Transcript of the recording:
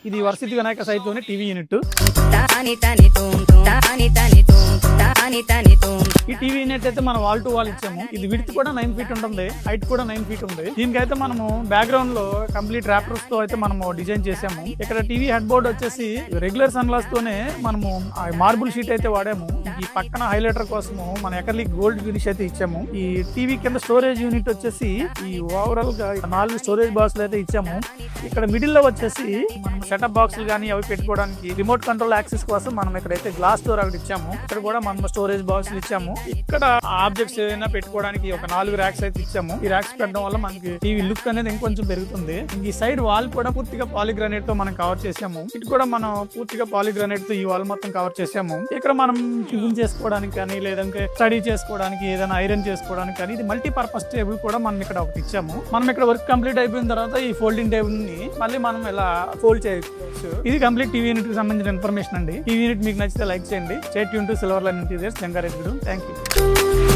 ఇది వరసిద్ధి వినాయక సైట్లోని TV unit. ఈ టీవీ యూనిట్ అయితే మనం వాల్ టు వాల్ ఇచ్చాము. ఇది విడ్త్ కూడా 9 feet ఉంటుంది, హైట్ కూడా 9 feet ఉంది. దీనికైతే మనము బ్యాక్గ్రౌండ్ లో కంప్లీట్ ర్యాపర్స్ తో అయితే మనము డిజైన్ చేసాము. ఇక్కడ టీవీ హెడ్ బోర్డ్ వచ్చేసి రెగ్యులర్ సన్ గ్లాస్ తోనే మనము మార్బుల్ షీట్ అయితే వాడాము. ఈ పక్కన హైలైటర్ కోసము మన ఎకర్లీ గోల్డ్ ఫినిష్ అయితే ఇచ్చాము. ఈ టీవీ కింద స్టోరేజ్ యూనిట్ వచ్చేసి ఈ ఓవరాల్ గా 4 స్టోరేజ్ బాక్సులు అయితే ఇచ్చాము. ఇక్కడ మిడిల్ లో వచ్చేసి మనం సెటప్ బాక్సులు కానీ అవి పెట్టుకోవడానికి రిమోట్ కంట్రోల్ యాక్సెస్ కోసం మనం ఇక్కడైతే గ్లాస్ డోర్ ఒకటి ఇచ్చాము. ఇక్కడ కూడా మనం స్టోరేజ్ బాక్సులు ఇచ్చాము. ఇక్కడ ఆబ్జెక్ట్స్ ఏదైనా పెట్టుకోవడానికి ఒక 4 ర్యాక్స్ అయితే ఇచ్చాము. ఈ ర్యాక్స్ పెట్టడం వల్ల మనకి టీవీ లుక్ అనేది ఇంకొంచెం పెరుగుతుంది. ఈ సైడ్ వాల్ కూడా పూర్తిగా పాలిగ్రానైట్ తో మనం కవర్ చేసాము. ఇటు కూడా మనం పూర్తిగా పాలిగ్రానైట్ తో ఈ వాల్ మొత్తం కవర్ చేసాము. ఇక్కడ మనం టిఫిన్ చేసుకోవడానికి కానీ లేదంటే స్టడీ చేసుకోవడానికి ఏదైనా ఐరన్ చేసుకోవడానికి కానీ ఇది మల్టీపర్పస్ టేబుల్ కూడా మనం ఇక్కడ ఒకటి ఇచ్చాము. మనం ఇక్కడ వర్క్ కంప్లీట్ అయిపోయిన తర్వాత ఈ ఫోల్డింగ్ టేబుల్ ని మళ్ళీ మనం ఇలా ఫోల్డ్ చేయొచ్చు. ఇది కంప్లీట్ టీవీ యూనిట్ కి సంబంధించిన ఇన్ఫర్మేషన్ అండి. టీవీ యూనిట్ మీకు నచ్చితే లైక్ చేయండి. Stay tune to silver line interiors, Jangareddy. Thank you.